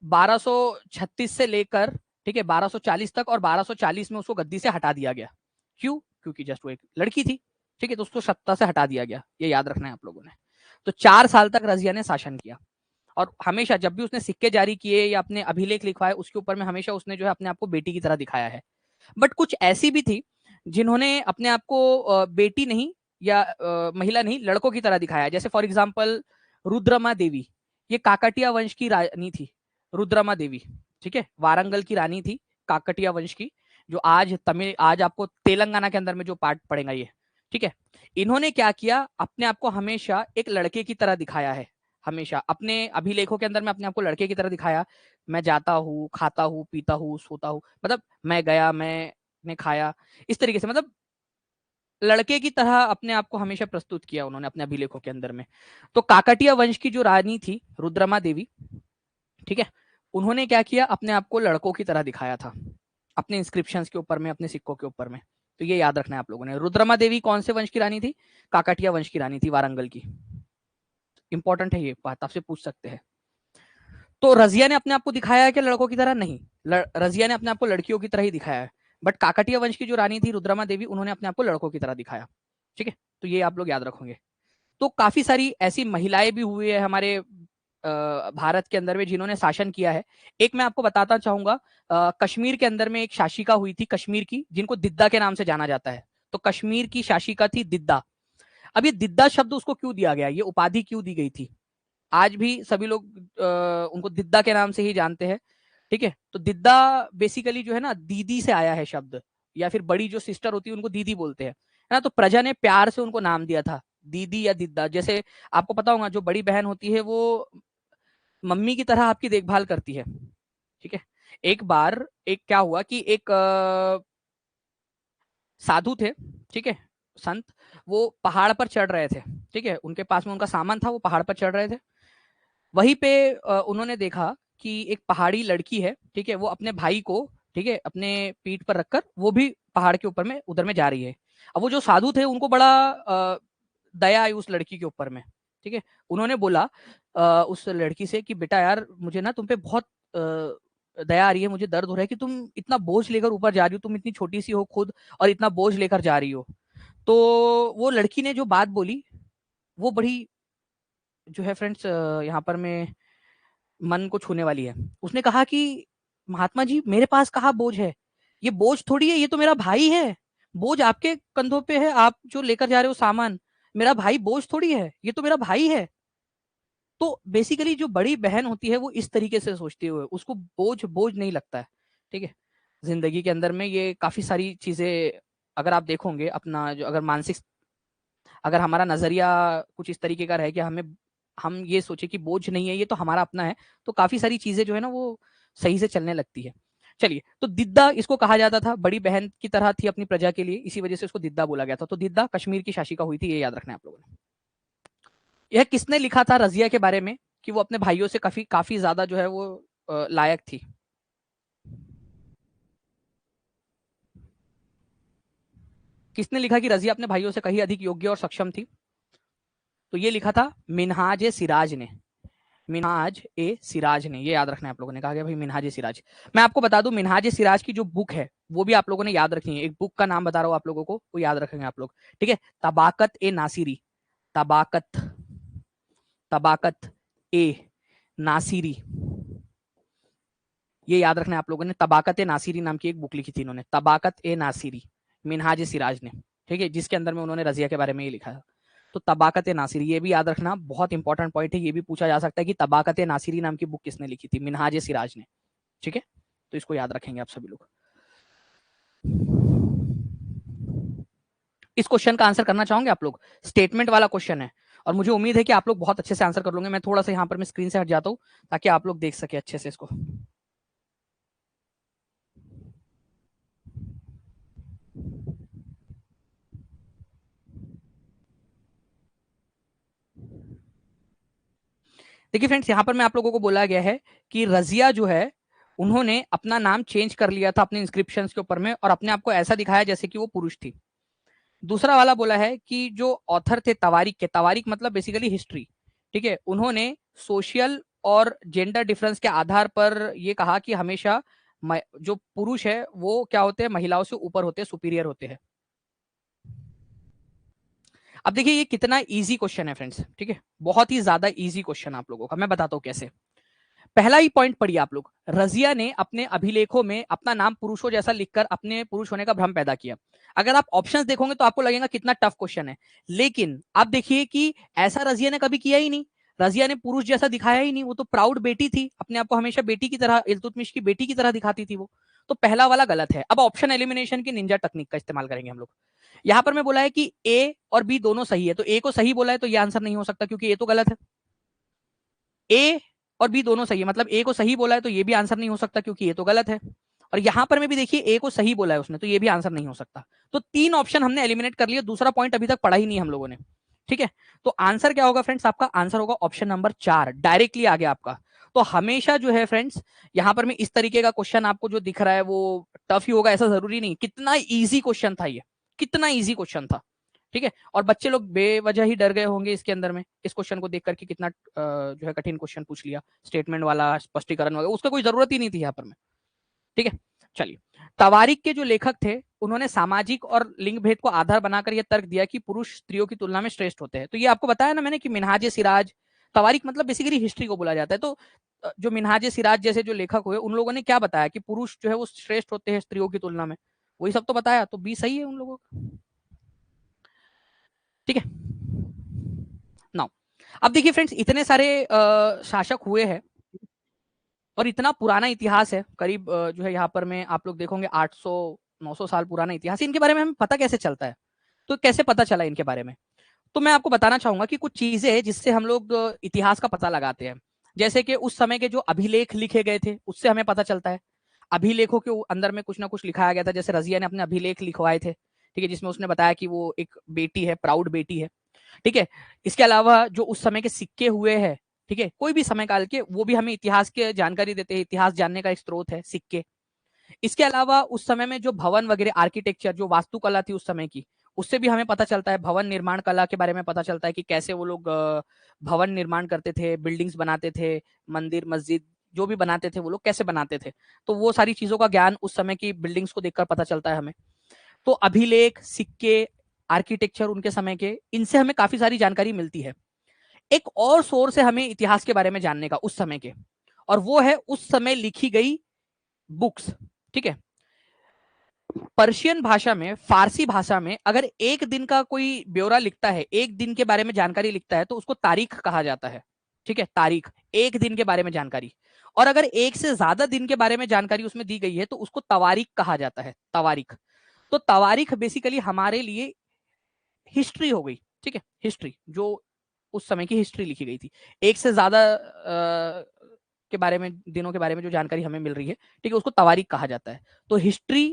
1236 से लेकर, ठीक है, 1240 तक, और 1240 में उसको गद्दी से हटा दिया गया। क्यों? क्योंकि जस्ट वो एक लड़की थी। ठीक है, तो उसको सत्ता से हटा दिया गया, ये याद रखना है आप लोगों ने। तो 4 साल तक रजिया ने शासन किया, और हमेशा जब भी उसने सिक्के जारी किए या अपने अभिलेख लिखवाए उसके ऊपर में हमेशा उसने जो है अपने आप को बेटी की तरह दिखाया है। बट कुछ ऐसी भी थी जिन्होंने अपने आप को बेटी नहीं या महिला नहीं, लड़कों की तरह दिखाया। जैसे फॉर एग्जाम्पल रुद्रमा देवी, ये काकटिया वंश की रानी थी, रुद्रमा देवी। ठीक है, वारंगल की रानी थी, काकटिया वंश की, जो आज आपको तेलंगाना के अंदर में जो पार्ट पड़ेगा ये। ठीक है, इन्होंने क्या किया, अपने आप को हमेशा एक लड़के की तरह दिखाया है। हमेशा अपने अभिलेखों के अंदर में अपने आप को लड़के की तरह दिखाया। मैं जाता हूँ, खाता हूँ, पीता हूँ, सोता हूँ, मतलब मैं गया, मैंने खाया, इस तरीके से, मतलब लड़के की तरह अपने आप को हमेशा प्रस्तुत किया उन्होंने अपने अभिलेखों के अंदर में। तो काकटिया वंश की जो रानी थी रुद्रमा देवी, ठीक है, उन्होंने क्या किया, अपने आप को लड़कों की तरह दिखाया था अपने इंस्क्रिप्शंस के ऊपर में, अपने सिक्कों के ऊपर में। तो ये याद रखना है आप लोगों ने। रुद्रमा देवी कौन से वंश की रानी थी? काकटिया वंश की रानी थी, वारंगल की। इंपॉर्टेंट है ये बात, आपसे पूछ सकते हैं। तो रजिया ने अपने आप को दिखाया है कि लड़कों की तरह नहीं, रजिया ने अपने आप को लड़कियों की तरह ही दिखाया है। बट काकटिया वंश की जो रानी थी रुद्रमा देवी, उन्होंने अपने आप को लड़कों की तरह दिखाया। ठीक है, तो ये आप लोग याद रखोगे। तो काफी सारी ऐसी महिलाएं भी हुई है हमारे भारत के अंदर में जिन्होंने शासन किया है। एक मैं आपको बताता चाहूंगा, कश्मीर के अंदर में एक शासिका हुई थी कश्मीर की, जिनको दिद्दा के नाम से जाना जाता है। तो कश्मीर की शासिका थी दिद्दा। अब ये दिद्दा शब्द उसको क्यों दिया गया, ये उपाधि क्यों दी गई थी? आज भी सभी लोग उनको दिद्दा के नाम से ही जानते हैं। ठीक है, तो दिद्दा बेसिकली जो है ना, दीदी से आया है शब्द, या फिर बड़ी जो सिस्टर होती है उनको दीदी बोलते हैं, है ना। तो प्रजा ने प्यार से उनको नाम दिया था दीदी या दिद्दा। जैसे आपको पता होगा, जो बड़ी बहन होती है वो मम्मी की तरह आपकी देखभाल करती है। ठीक है, एक बार एक क्या हुआ कि एक साधु थे, ठीक है, संत, वो पहाड़ पर चढ़ रहे थे। ठीक है, उनके पास में उनका सामान था, वो पहाड़ पर चढ़ रहे थे। वहीं पे उन्होंने देखा कि एक पहाड़ी लड़की है, ठीक है, वो अपने भाई को, ठीक है, अपने पीठ पर रखकर वो भी पहाड़ के ऊपर में उधर में जा रही है। अब वो जो साधु थे उनको बड़ा दया आई उस लड़की के ऊपर में। ठीक है, उन्होंने बोला उस लड़की से कि बेटा यार, मुझे ना तुम पे बहुत दया आ रही है, मुझे दर्द हो रहा है कि तुम इतना बोझ लेकर ऊपर जा रही हो, तुम इतनी छोटी सी हो खुद और इतना बोझ लेकर जा रही हो। तो वो लड़की ने जो बात बोली वो बड़ी जो है फ्रेंड्स यहाँ पर मैं मन को छूने वाली है। उसने कहा कि महात्मा जी मेरे पास कहाँ बोझ है, ये बोझ थोड़ी है, ये तो मेरा भाई है, बोझ आपके कंधों पे है, आप जो लेकर जा रहे हो सामान, मेरा भाई बोझ थोड़ी है, ये तो मेरा भाई है। तो बेसिकली जो बड़ी बहन होती है वो इस तरीके से सोचती है, उसको बोझ बोझ नहीं लगता है। ठीक है, जिंदगी के अंदर में ये काफी सारी चीजें अगर आप देखोगे अपना जो अगर मानसिक, अगर हमारा नजरिया कुछ इस तरीके का रहे कि हम ये सोचे कि बोझ नहीं है, ये तो हमारा अपना है, तो काफी सारी चीजें जो है ना वो सही से चलने लगती है। चलिए, तो दिद्दा इसको कहा जाता था, बड़ी बहन की तरह थी अपनी प्रजा के लिए, इसी वजह से उसको दिद्दा बोला गया था। तो दिद्दा कश्मीर की शासिका हुई थी, ये याद रखना है आप लोगों ने। यह किसने लिखा था रजिया के बारे में कि वो अपने भाइयों से काफी काफी ज्यादा जो है वो लायक थी? किसने लिखा कि रजिया अपने भाइयों से कहीं अधिक योग्य और सक्षम थी? तो ये लिखा था मिनहाज ए सिराज ने, मिनहाज ए सिराज ने, ये याद रखना है आप लोगों ने। कहा गया भाई मिनहाज ए सिराज। मैं आपको बता दूं मिनहाज ए सिराज की जो बुक है वो भी आप लोगों ने याद रखनी है, एक बुक का नाम बता रहा हूं आप लोगों को, वो याद रखेंगे आप लोग। ठीक है, तबाकत ए नासिरी, तबाकत, तबाकत ए नासिरी, ये याद रखना है आप लोगों ने। तबाकत ए नासिरी नाम की एक बुक लिखी थी इन्होंने, तबाकत ए नासिरी, मिनहाज ए सिराज ने। ठीक है, जिसके अंदर में उन्होंने रजिया के बारे में ये लिखा है। तो तबाकत नासिरी ये भी याद रखना, बहुत इंपॉर्टेंट पॉइंट है, ये भी पूछा जा सकता है कि तबाकत नासिरी नाम की बुक किसने लिखी थी? मिनहाज सिराज ने। ठीक है, तो इसको याद रखेंगे आप सभी लोग। इस क्वेश्चन का आंसर करना चाहोगे आप लोग? स्टेटमेंट वाला क्वेश्चन है और मुझे उम्मीद है कि आप लोग बहुत अच्छे से आंसर कर लोगे। मैं थोड़ा सा यहाँ पर मैं स्क्रीन से हट जाता हूँ ताकि आप लोग देख सके अच्छे से इसको। देखिए फ्रेंड्स, यहाँ पर मैं आप लोगों को बोला गया है कि रजिया जो है उन्होंने अपना नाम चेंज कर लिया था अपने इंस्क्रिप्शंस के ऊपर में और अपने आप को ऐसा दिखाया जैसे कि वो पुरुष थी। दूसरा वाला बोला है कि जो ऑथर थे तवारीख के, तवारीख मतलब बेसिकली हिस्ट्री, ठीक है, उन्होंने सोशल और जेंडर डिफरेंस के आधार पर ये कहा कि हमेशा जो पुरुष है वो क्या होते हैं, महिलाओं से ऊपर होते हैं, सुपीरियर होते हैं। अब देखिए ये कितना इजी क्वेश्चन है फ्रेंड्स, ठीक है, बहुत ही ज्यादा इजी क्वेश्चन आप लोगों का, मैं बताता हूं कैसे। पहला ही पॉइंट पढ़िए आप लोग, रजिया ने अपने अभिलेखों में अपना नाम पुरुषों जैसा लिखकर अपने पुरुष होने का भ्रम पैदा किया। अगर आप ऑप्शंस देखोगे तो आपको लगेगा कितना टफ क्वेश्चन है, लेकिन आप देखिए कि ऐसा रजिया ने कभी किया ही नहीं। रजिया ने पुरुष जैसा दिखाया ही नहीं, वो तो प्राउड बेटी थी, अपने आप को हमेशा बेटी की तरह, इल्तुतमिश की बेटी की तरह दिखाती थी वो। तो पहला वाला गलत है। अब ऑप्शन एलिमिनेशन की निंजा टेक्निक का इस्तेमाल करेंगे हम लोग। यहां पर मैं बोला है कि ए और बी दोनों सही है, तो ए को सही बोला है तो ये आंसर नहीं हो सकता क्योंकि ए तो गलत है। ए और बी दोनों सही है, मतलब ए को सही बोला है तो ये भी आंसर नहीं हो सकता क्योंकि ये तो गलत है। और यहां पर में भी देखिए ए को सही बोला है उसने, तो ये भी आंसर नहीं हो सकता। तो तीन ऑप्शन हमने एलिमिनेट कर लिए, दूसरा पॉइंट अभी तक पढ़ा ही नहीं हम लोगों ने। ठीक है, तो आंसर क्या होगा फ्रेंड्स? आपका आंसर होगा ऑप्शन नंबर 4, डायरेक्टली आ गया आपका। तो हमेशा जो है फ्रेंड्स, यहां पर में इस तरीके का क्वेश्चन आपको जो दिख रहा है वो टफ ही होगा ऐसा जरूरी नहीं। कितना इजी क्वेश्चन था ये, कितना इजी क्वेश्चन था। ठीक है, और बच्चे लोग बेवजह ही डर गए होंगे इसके अंदर में, इस क्वेश्चन को देख करके कितना जो है कठिन क्वेश्चन पूछ लिया, स्टेटमेंट वाला, स्पष्टीकरण वगैरह, उसका कोई जरूरत ही नहीं थी यहाँ पर में। ठीक है, चलिए। तवारीख के जो लेखक थे उन्होंने सामाजिक और लिंग भेद को आधार बनाकर यह तर्क दिया कि पुरुष स्त्रियों की तुलना में श्रेष्ठ होते हैं। तो ये आपको बताया ना मैंने कि मिनहाज सिराज, तवारीख मतलब बेसिकली हिस्ट्री को बोला जाता है। तो जो मिनहाज सिराज जैसे जो लेखक हुए उन लोगों ने क्या बताया कि पुरुष जो है वो श्रेष्ठ होते हैं स्त्रियों की तुलना में, वही सब तो बताया। तो बी सही है उन लोगों का। ठीक है, नाउ अब देखिए फ्रेंड्स, इतने सारे शासक हुए हैं और इतना पुराना इतिहास है, करीब जो है यहाँ पर में आप लोग देखोगे 800-900 साल पुराना इतिहास, इनके बारे में हमें पता कैसे चलता है? तो कैसे पता चला इनके बारे में? तो मैं आपको बताना चाहूंगा कि कुछ चीजें हैं जिससे हम लोग इतिहास का पता लगाते हैं। जैसे कि उस समय के जो अभिलेख लिखे गए थे उससे हमें पता चलता है। अभिलेखों के अंदर में कुछ ना कुछ लिखाया गया था, जैसे रजिया ने अपने अभिलेख लिखवाए थे, ठीक है, जिसमें उसने बताया कि वो एक बेटी है, प्राउड बेटी है। ठीक है, इसके अलावा जो उस समय के सिक्के हुए हैं, ठीक है, कोई भी समय काल के, वो भी हमें इतिहास के जानकारी देते हैं, इतिहास जानने का एक स्रोत है सिक्के। इसके अलावा उस समय में जो भवन वगैरह, आर्किटेक्चर, जो वास्तुकला थी उस समय की, उससे भी हमें पता चलता है, भवन निर्माण कला के बारे में पता चलता है कि कैसे वो लोग भवन निर्माण करते थे, बिल्डिंग्स बनाते थे, मंदिर मस्जिद जो भी बनाते थे वो लोग कैसे बनाते थे। तो वो सारी चीजों का ज्ञान उस समय की बिल्डिंग्स को देखकर पता चलता है हमें। तो अभिलेख, सिक्के, आर्किटेक्चर उनके समय के, इनसे हमें काफी सारी जानकारी मिलती है। एक और सोर्स है हमें इतिहास के बारे में जानने का उस समय के, और वो है उस समय लिखी गई बुक्स, ठीक है। पर्शियन भाषा में, फारसी भाषा में अगर एक दिन का कोई ब्यौरा लिखता है, एक दिन के बारे में जानकारी लिखता है, तो उसको तारीख कहा जाता है, ठीक है। तारीख, एक दिन के बारे में जानकारी। और अगर एक से ज्यादा दिन के बारे में जानकारी उसमें दी गई है तो उसको तवारीख कहा जाता है, तवारीख। तो तवारीख बेसिकली हमारे लिए हिस्ट्री हो गई, ठीक है। हिस्ट्री, जो उस समय की हिस्ट्री लिखी गई थी, एक से ज्यादा के बारे में, दिनों के बारे में जो जानकारी हमें मिल रही है, ठीक है, उसको तवारीख कहा जाता है। तो हिस्ट्री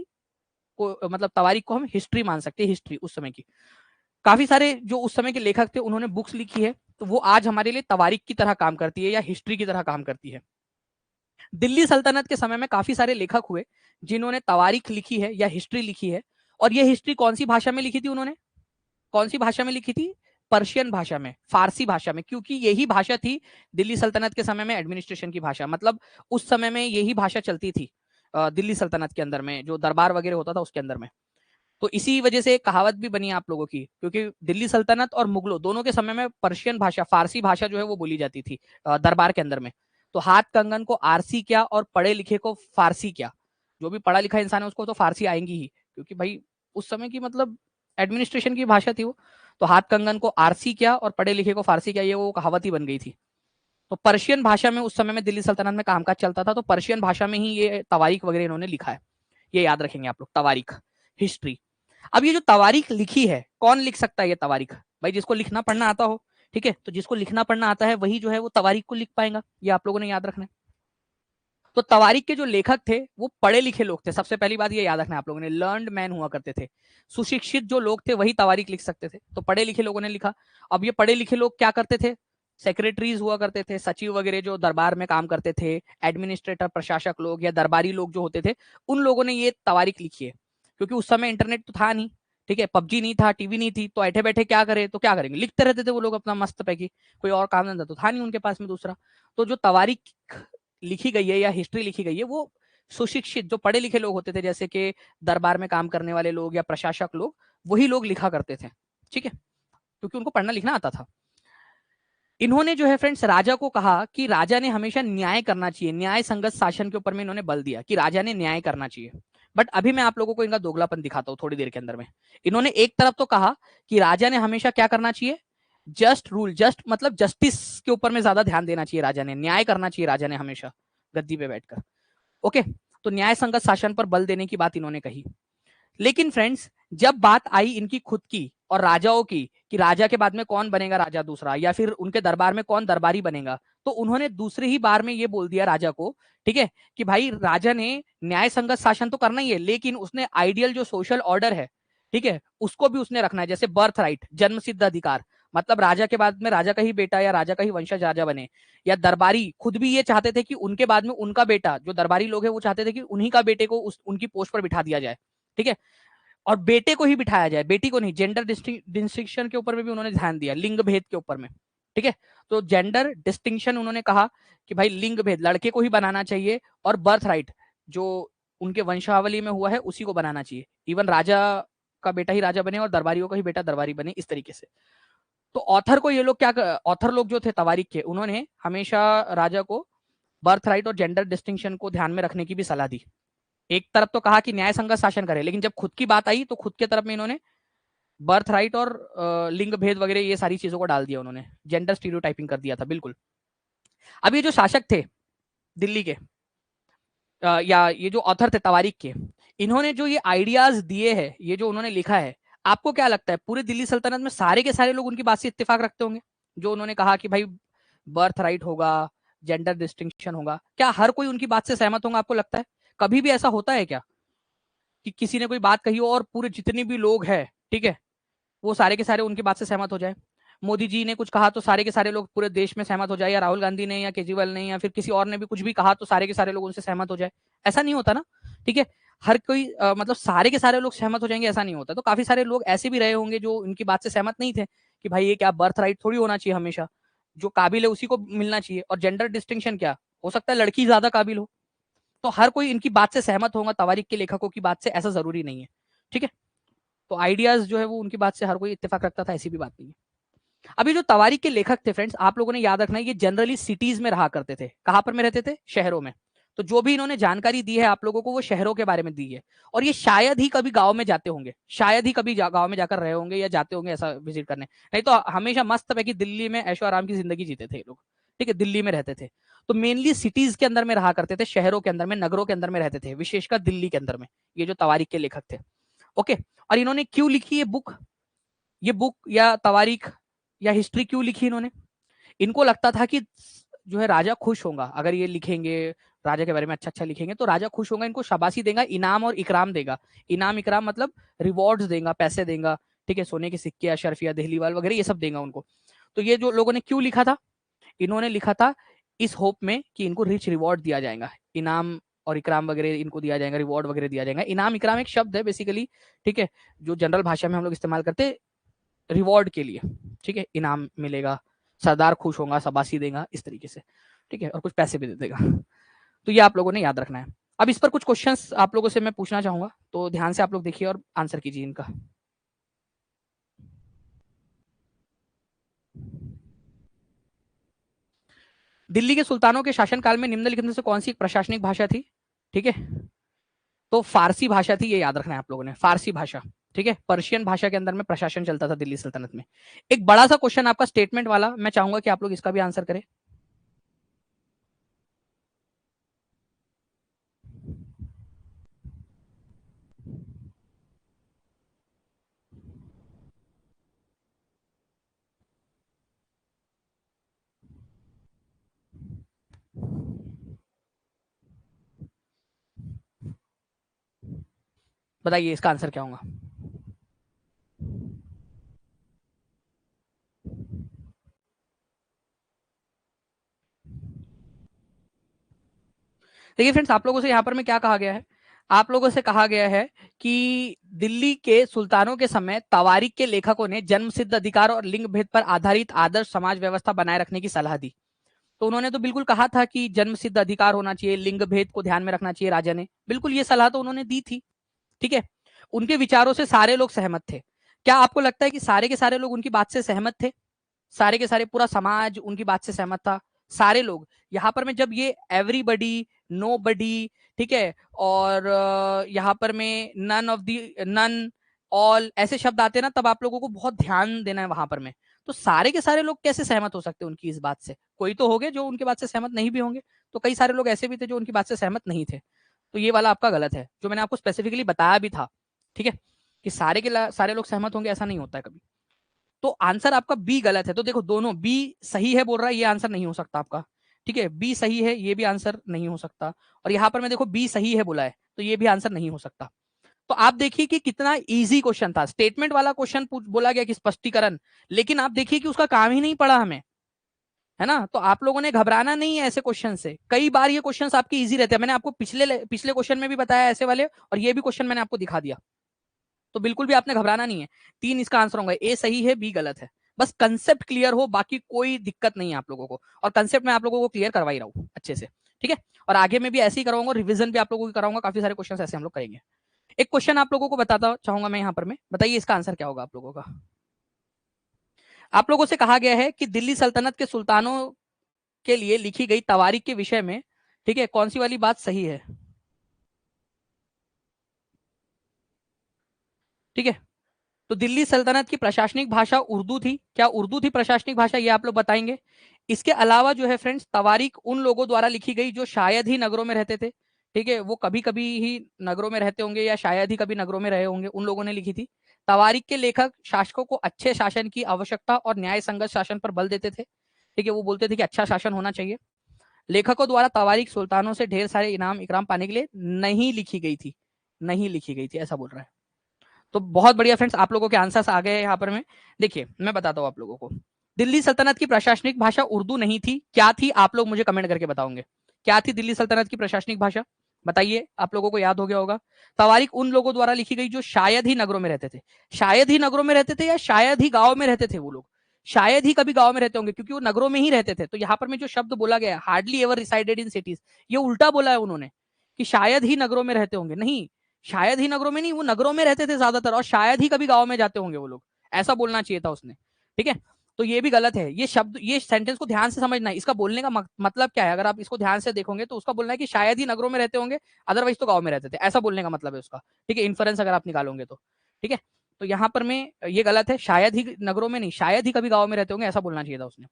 को, मतलब तवारीख को हम हिस्ट्री मान सकते हैं, हिस्ट्री उस समय की। काफी सारे जो उस समय के लेखक थे उन्होंने बुक्स लिखी है, तो वो आज हमारे लिए तवारीख की तरह काम करती है या हिस्ट्री की तरह काम करती है। दिल्ली सल्तनत के समय में काफी सारे लेखक हुए जिन्होंने तवारीख लिखी है या हिस्ट्री लिखी है। और ये हिस्ट्री कौन सी भाषा में लिखी थी उन्होंने? कौन सी भाषा में लिखी थी? पर्शियन भाषा में, फारसी भाषा में, क्योंकि यही भाषा थी दिल्ली सल्तनत के समय में एडमिनिस्ट्रेशन की भाषा। मतलब उस समय में यही भाषा चलती थी दिल्ली सल्तनत के अंदर में, जो दरबार वगैरह होता था उसके अंदर में। तो इसी वजह से एक कहावत भी बनी आप लोगों की, क्योंकि दिल्ली सल्तनत और मुगलों दोनों के समय में पर्शियन भाषा, फारसी भाषा जो है वो बोली जाती थी दरबार के अंदर में। तो हाथ कंगन को आरसी क्या और पढ़े लिखे को फारसी क्या, जो भी पढ़ा लिखा इंसान है उसको तो फारसी आएंगी ही, क्योंकि भाई उस समय की मतलब एडमिनिस्ट्रेशन की भाषा थी वो। तो हाथ कंगन को आरसी क्या और पढ़े लिखे को फारसी क्या, ये वो कहावत ही बन गई थी। तो पर्शियन भाषा में उस समय में दिल्ली सल्तनत में कामकाज चलता था, तो पर्शियन भाषा में ही ये तवारीख वगैरह इन्होंने लिखा है। ये याद रखेंगे आप लोग, तवारीख, हिस्ट्री। अब ये जो तवारीख लिखी है, कौन लिख सकता है ये तवारीख? भाई जिसको लिखना पढ़ना आता हो, ठीक है। तो जिसको लिखना पढ़ना आता है वही जो है वो तवारीख को लिख पाएगा, ये आप लोगों ने याद रखना है। तो तवारीख के जो लेखक थे वो पढ़े लिखे लोग थे, सबसे पहली बात ये याद रखना है आप लोगों ने, लर्नड मैन हुआ करते थे। सुशिक्षित जो लोग थे वही तवारीख लिख सकते थे, तो पढ़े लिखे लोगों ने लिखा। अब ये पढ़े लिखे लोग क्या करते थे? सेक्रेटरीज हुआ करते थे, सचिव वगैरह जो दरबार में काम करते थे, एडमिनिस्ट्रेटर, प्रशासक लोग या दरबारी लोग जो होते थे, उन लोगों ने ये तवारीख लिखी है। क्योंकि उस समय इंटरनेट तो था नहीं, ठीक है, पबजी नहीं था, टीवी नहीं थी, तो बैठे बैठे क्या करे, तो क्या करेंगे, लिखते रहते थे वो लोग अपना मस्त पैकी, कोई और काम धंधा तो था नहीं उनके पास में दूसरा। तो जो तवारीख लिखी गई है या हिस्ट्री लिखी गई है वो सुशिक्षित जो पढ़े लिखे लोग होते थे, जैसे कि दरबार में काम करने वाले लोग या प्रशासक लोग, वही लोग लिखा करते थे, ठीक है, क्योंकि उनको पढ़ना लिखना आता था। इन्होंने जो है फ्रेंड्स राजा को कहा कि राजा ने हमेशा न्याय करना चाहिए, न्याय संगत शासन के ऊपर में इन्होंने बल दिया कि राजा ने न्याय करना चाहिए। बट अभी मैं आप लोगों को इनका दोगलापन दिखाता हूँ थोड़ी देर के अंदर में। इन्होंने एक तरफ तो कहा कि राजा ने हमेशा क्या करना चाहिए, जस्ट रूल, जस्ट मतलब जस्टिस के ऊपर में ज्यादा ध्यान देना चाहिए, राजा ने न्याय करना चाहिए, राजा ने हमेशा गद्दी पे बैठकर, ओके। तो न्याय संगत शासन पर बल देने की बात इन्होंने कही। लेकिन फ्रेंड्स जब बात आई इनकी खुद की और राजाओं की कि राजा के बाद में कौन बनेगा राजा दूसरा, या फिर उनके दरबार में कौन दरबारी बनेगा, तो उन्होंने दूसरी ही बार में ये बोल दिया राजा को, ठीक है, कि भाई राजा ने न्याय संगत शासन तो करना ही है, लेकिन उसने आइडियल जो सोशल ऑर्डर है, ठीक है, उसको भी उसने रखना है, जैसे बर्थ राइट, जन्म सिद्ध अधिकार। मतलब राजा के बाद में राजा का ही बेटा या राजा का ही वंशज राजा बने, या दरबारी खुद भी ये चाहते थे कि उनके बाद में उनका बेटा, जो दरबारी लोग है वो चाहते थे कि उन्हीं का बेटे को उनकी पोस्ट पर बिठा दिया जाए, ठीक है, और बेटे को ही बिठाया जाए, बेटी को नहीं। जेंडर डिस्टिंक्शन के ऊपर में भी उन्होंने ध्यान दिया, लिंग भेद के ऊपर में, ठीक है। तो जेंडर डिस्टिंक्शन उन्होंने कहा कि भाई लिंग भेद लड़के को ही बनाना चाहिए, और बर्थ राइट जो उनके वंशावली में हुआ है उसी को बनाना चाहिए, इवन राजा का बेटा ही राजा बने और दरबारियों का ही बेटा दरबारी बने, इस तरीके से। तो ऑथर को ये लोग क्या, ऑथर लोग जो थे तवारीख के, उन्होंने हमेशा राजा को बर्थ राइट और जेंडर डिस्टिंक्शन को ध्यान में रखने की भी सलाह दी। एक तरफ तो कहा कि न्याय संगत शासन करे, लेकिन जब खुद की बात आई तो खुद के तरफ में इन्होंने बर्थ राइट और लिंग भेद वगैरह ये सारी चीजों को डाल दिया, उन्होंने जेंडर स्टीरियोटाइपिंग कर दिया था बिल्कुल। अब ये जो शासक थे दिल्ली के, या ये जो ऑथर थे तवारीख के, इन्होंने जो ये आइडियाज दिए हैं, ये जो उन्होंने लिखा है, आपको क्या लगता है पूरे दिल्ली सल्तनत में सारे के सारे लोग उनकी बात से इत्तेफाक रखते होंगे? जो उन्होंने कहा कि भाई बर्थ राइट होगा, जेंडर डिस्टिंक्शन होगा, क्या हर कोई उनकी बात से सहमत होगा? आपको लगता है कभी भी ऐसा होता है क्या कि किसी ने कोई बात कही हो और पूरे जितने भी लोग हैं, ठीक है, वो सारे के सारे उनकी बात से सहमत हो जाए? मोदी जी ने कुछ कहा तो सारे के सारे लोग पूरे देश में सहमत हो जाए, या राहुल गांधी ने या केजरीवाल ने या फिर किसी और ने भी कुछ भी कहा तो सारे के सारे लोग उनसे सहमत हो जाए? ऐसा नहीं होता ना, ठीक है। हर कोई मतलब सारे के सारे लोग सहमत हो जाएंगे ऐसा नहीं होता। तो काफी सारे लोग ऐसे भी रहे होंगे जो उनकी बात से सहमत नहीं थे कि भाई ये क्या बर्थ राइट थोड़ी होना चाहिए, हमेशा जो काबिल है उसी को मिलना चाहिए, और जेंडर डिस्टिंक्शन क्या हो सकता है, लड़की ज्यादा काबिल हो। तो हर कोई इनकी बात से सहमत होगा, तवारीख के लेखकों की बात से, ऐसा जरूरी नहीं है, ठीक है। तो आइडियाज जो है वो उनकी बात से हर कोई इत्तेफाक रखता था, ऐसी भी बात नहीं है। अभी जो तवारीख के लेखक थे फ्रेंड्स, आप लोगों ने याद रखना है ये जनरली सिटीज में रहा करते थे। कहां पर में रहते थे? शहरों में। तो जो भी इन्होंने जानकारी दी है आप लोगों को वो शहरों के बारे में दी है, और ये शायद ही कभी गांव में जाते होंगे, शायद ही कभी गांव में जाकर रहे होंगे या जाते होंगे ऐसा विजिट करने, नहीं तो हमेशा मस्त है कि दिल्ली में ऐशो आराम की जिंदगी जीते थे लोग, ठीक है, दिल्ली में रहते थे। तो मेनली सिटीज के अंदर में रहा करते थे, शहरों के अंदर में, नगरों के अंदर में रहते थे, विशेषकर दिल्ली के अंदर में, ये जो तवारीख के लेखक थे। ओके, और इन्होंने क्यों लिखी ये बुक या तवारीख या हिस्ट्री क्यों लिखी इन्होंने? इनको लगता था कि जो है राजा खुश होगा अगर ये लिखेंगे, राजा के बारे में अच्छा अच्छा लिखेंगे तो राजा खुश होगा, इनको शाबाशी देगा, इनाम और इकराम देगा। इनाम इकराम मतलब रिवॉर्ड्स देगा, पैसे देगा, ठीक है, सोने के सिक्के, अशरफिया, देहलीवाल वगैरह ये सब देगा उनको। तो ये जो लोगों ने क्यों लिखा था, इन्होंने लिखा था इस होप में कि इनको रिच रिवॉर्ड दिया जाएगा, इनाम और इकराम वगैरह इनको दिया जाएगा, रिवॉर्ड वगैरह दिया जाएगा। इनाम इकराम एक शब्द है बेसिकली, ठीक है, जो जनरल भाषा में हम लोग इस्तेमाल करते हैं रिवॉर्ड के लिए, ठीक है, इनाम मिलेगा, सरदार खुश होगा, शाबाशी देगा, इस तरीके से, ठीक है, और कुछ पैसे भी दे देगा। तो ये आप लोगों ने याद रखना है। अब इस पर कुछ क्वेश्चंस आप लोगों से मैं पूछना चाहूंगा, तो ध्यान से आप लोग देखिए और आंसर कीजिए इनका। दिल्ली के सुल्तानों के शासनकाल में निम्नलिखित में से कौन सी एक प्रशासनिक भाषा थी? ठीक है, तो फारसी भाषा थी, ये याद रखना है आप लोगों ने, फारसी भाषा, ठीक है, पर्शियन भाषा के अंदर में प्रशासन चलता था दिल्ली सल्तनत में। एक बड़ा सा क्वेश्चन आपका स्टेटमेंट वाला, मैं चाहूंगा कि आप लोग इसका भी आंसर करें। बताइए इसका आंसर क्या होगा? देखिए फ्रेंड्स, आप लोगों से यहाँ पर में क्या कहा गया है, आप लोगों से कहा गया है कि दिल्ली के सुल्तानों के समय तवारीख के लेखकों ने जन्म सिद्ध अधिकार और लिंग भेद पर आधारित आदर्श समाज व्यवस्था बनाए रखने की सलाह दी। तो उन्होंने तो बिल्कुल कहा था कि जन्म सिद्ध अधिकार होना चाहिए, लिंग भेद को ध्यान में रखना चाहिए, राजा ने बिल्कुल ये सलाह तो उन्होंने दी थी, ठीक है। उनके विचारों से सारे लोग सहमत थे। क्या आपको लगता है कि सारे के सारे लोग उनकी बात से सहमत थे? सारे के सारे पूरा समाज उनकी बात से सहमत था, सारे लोग? यहाँ पर में जब ये एवरीबडी, नो बडी, ठीक है, और यहाँ पर में none of the, none, all ऐसे शब्द आते हैं ना, तब आप लोगों को बहुत ध्यान देना है वहां पर में। तो सारे के सारे लोग कैसे सहमत हो सकते हैं उनकी इस बात से? कोई तो होंगे जो उनकी बात से सहमत नहीं भी होंगे, तो कई सारे लोग ऐसे भी थे जो उनकी बात से सहमत नहीं थे। तो ये वाला आपका गलत है, जो मैंने आपको स्पेसिफिकली बताया भी था, ठीक है, कि सारे के सारे लोग सहमत होंगे ऐसा नहीं होता है कभी। तो आंसर आपका बी गलत है। तो देखो दोनों, बी सही है बोल रहा है, ये आंसर नहीं हो सकता आपका, ठीक है, बी सही है, ये भी आंसर नहीं हो सकता, और यहां पर मैं देखो बी सही है बोला है, तो ये भी आंसर नहीं हो सकता। तो आप देखिए कि कितना इजी क्वेश्चन था, स्टेटमेंट वाला क्वेश्चन बोला गया कि स्पष्टीकरण, लेकिन आप देखिए कि उसका काम ही नहीं पड़ा हमें, है ना। तो आप लोगों ने घबराना नहीं है ऐसे क्वेश्चन से, कई बार ये क्वेश्चन आपके इजी रहते हैं, मैंने आपको पिछले पिछले क्वेश्चन में भी बताया ऐसे वाले, और ये भी क्वेश्चन मैंने आपको दिखा दिया। तो बिल्कुल भी आपने घबराना नहीं है। 3 इसका आंसर होगा, ए सही है, बी गलत है। बस कंसेप्ट क्लियर हो, बाकी कोई दिक्कत नहीं है आप लोगों को, और कंसेप्ट मैं आप लोगों को क्लियर करवा ही रहा हूँ अच्छे से, ठीक है। और आगे में भी ऐसे ही कराऊंगा, रिवीजन भी आप लोगों को कराऊंगा, काफी सारे क्वेश्चन ऐसे हम लोग करेंगे। एक क्वेश्चन आप लोगों को बताता चाहूंगा मैं यहाँ पर, में बताइए इसका आंसर क्या होगा आप लोगों का। आप लोगों से कहा गया है कि दिल्ली सल्तनत के सुल्तानों के लिए लिखी गई तवारीख के विषय में, ठीक है, कौन सी वाली बात सही है? ठीक है, तो दिल्ली सल्तनत की प्रशासनिक भाषा उर्दू थी, क्या उर्दू थी प्रशासनिक भाषा, ये आप लोग बताएंगे। इसके अलावा जो है फ्रेंड्स, तवारीख उन लोगों द्वारा लिखी गई जो शायद ही नगरों में रहते थे, ठीक है, वो कभी कभी ही नगरों में रहते होंगे या शायद ही कभी नगरों में रहे होंगे, उन लोगों ने लिखी थी। तवारीख के लेखक शासकों को अच्छे शासन की आवश्यकता और न्याय संगत शासन पर बल देते थे, ठीक है, वो बोलते थे कि अच्छा शासन होना चाहिए। लेखकों द्वारा तवारीख सुल्तानों से ढेर सारे इनाम इकराम पाने के लिए नहीं लिखी गई थी, नहीं लिखी गई थी, ऐसा बोल रहा है। तो बहुत बढ़िया फ्रेंड्स, आप लोगों के आंसर्स आ गए यहाँ पर में। देखिए मैं बताता हूँ आप लोगों को, दिल्ली सल्तनत की प्रशासनिक भाषा उर्दू नहीं थी, क्या थी आप लोग मुझे कमेंट करके बताओगे, क्या थी दिल्ली सल्तनत की प्रशासनिक भाषा? बताइए, आप लोगों को याद हो गया होगा। तवारीख उन लोगों द्वारा लिखी गई जो शायद ही नगरों में रहते थे, शायद ही नगरों में रहते थे या शायद ही गांव में रहते थे वो लोग, शायद ही कभी गांव में रहते होंगे क्योंकि वो नगरों में ही रहते थे। तो यहाँ पर में जो शब्द बोला गया hardly ever resided in cities, ये उल्टा बोला है उन्होंने कि शायद ही नगरों में रहते होंगे, नहीं, शायद ही नगरों में नहीं, वो नगरों में रहते थे ज्यादातर, और शायद ही कभी गांव में जाते होंगे वो लोग, ऐसा बोलना चाहिए था उसने, ठीक है। तो ये भी गलत है। ये शब्द, ये सेंटेंस को ध्यान से समझना है, इसका बोलने का मतलब क्या है। अगर आप इसको ध्यान से देखोगे तो उसका बोलना है कि शायद ही नगरों में रहते होंगे, अदरवाइज तो गांव में रहते थे, ऐसा बोलने का मतलब है उसका। ठीक है, इन्फरेंस अगर आप निकालोगे तो। ठीक है, तो यहाँ पर में ये गलत है, शायद ही नगरों में नहीं, शायद ही कभी गांव में रहते होंगे, ऐसा बोलना चाहिए था उसने।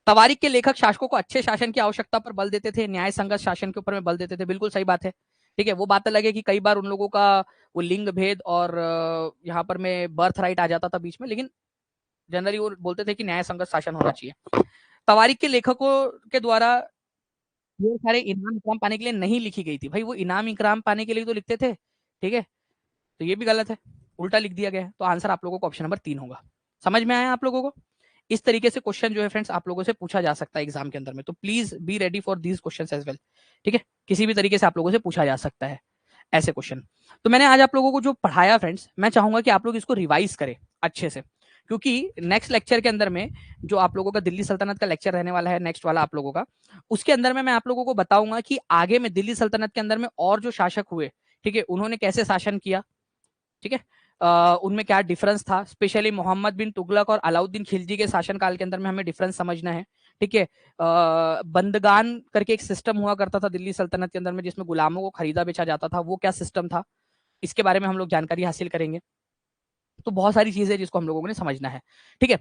तवारीख के लेखक शासकों को अच्छे शासन की आवश्यकता पर बल देते थे, न्याय संगत शासन के ऊपर में बल देते थे। बिल्कुल सही बात है। ठीक है, वो बात अलग है कि कई बार उन लोगों का वो लिंग भेद और यहाँ पर में बर्थ राइट आ जाता था बीच में, लेकिन जनरली वो बोलते थे कि न्याय संगत शासन होना चाहिए। तवारीख के लेखकों के द्वारा ये सारे इनाम इकराम पाने के लिए नहीं लिखी गई थी। भाई वो इनाम इकराम पाने के लिए तो लिखते थे। ठीक है, तो ये भी गलत है, उल्टा लिख दिया गया है। तो आंसर आप लोगों को ऑप्शन नंबर 3 होगा। समझ में आया आप लोगों को? इस तरीके से क्वेश्चन जो है फ्रेंड्स आप लोगों से पूछा जा सकता है एग्जाम के अंदर में, तो please be ready for these questions as well. ठीक है, किसी भी तरीके से आप लोगों से पूछा जा सकता है ऐसे क्वेश्चन। तो मैंने आज आप लोगों को जो पढ़ाया फ्रेंड्स, मैं चाहूंगा कि आप लोग इसको रिवाइज करें अच्छे से, क्योंकि नेक्स्ट लेक्चर के अंदर में जो आप लोगों का दिल्ली सल्तनत का लेक्चर रहने वाला है, नेक्स्ट वाला आप लोगों का, उसके अंदर में मैं आप लोगों को बताऊंगा कि आगे में दिल्ली सल्तनत के अंदर में और जो शासक हुए, ठीक है, उन्होंने कैसे शासन किया। ठीक है, उनमें क्या डिफरेंस था, स्पेशली मोहम्मद बिन तुगलक और अलाउद्दीन खिलजी के शासनकाल के अंदर में हमें डिफरेंस समझना है। ठीक है, बंदगान करके एक सिस्टम हुआ करता था दिल्ली सल्तनत के अंदर में, जिसमें गुलामों को खरीदा बेचा जाता था, वो क्या सिस्टम था, इसके बारे में हम लोग जानकारी हासिल करेंगे। तो बहुत सारी चीजें जिसको हम लोगों ने समझना है। ठीक है,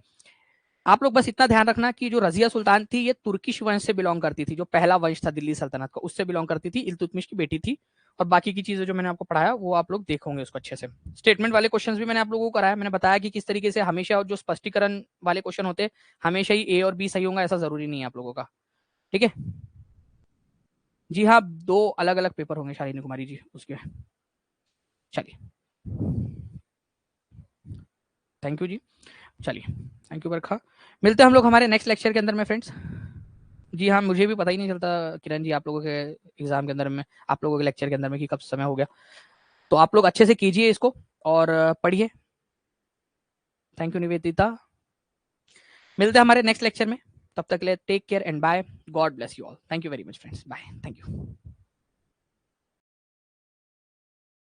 आप लोग बस इतना ध्यान रखना कि जो रजिया सुल्तान थी ये तुर्किश वंश से बिलोंग करती थी, जो पहला वंश था दिल्ली सल्तनत का उससे बिलोंग करती थी, इल्तुतमिश की बेटी थी। और बाकी की चीजें जो मैंने आपको पढ़ाया वो आप लोग देखोगे उसको अच्छे से। स्टेटमेंट वाले क्वेश्चंस भी मैंने आप लोगों को कराया, मैंने बताया कि किस तरीके से हमेशा जो स्पष्टीकरण वाले क्वेश्चन होते हैं हमेशा ही ए और बी सही होगा ऐसा जरूरी नहीं है आप लोगों का। ठीक है, जी हाँ, 2 अलग अलग पेपर होंगे शालिनी कुमारी जी उसके। चलिए, थैंक यू जी। चलिए, थैंक यू बरखा। मिलते हैं हम लोग हमारे नेक्स्ट लेक्चर के अंदर में फ्रेंड्स। जी हाँ, मुझे भी पता ही नहीं चलता किरण जी आप लोगों के एग्जाम के अंदर में, आप लोगों के लेक्चर के अंदर में कि कब समय हो गया। तो आप लोग अच्छे से कीजिए इसको और पढ़िए। Thank you Nivedita. मिलते हैं हमारे नेक्स्ट लेक्चर में, तब तक के लिए take care and bye. God bless you all. Thank you very much friends, bye, thank you.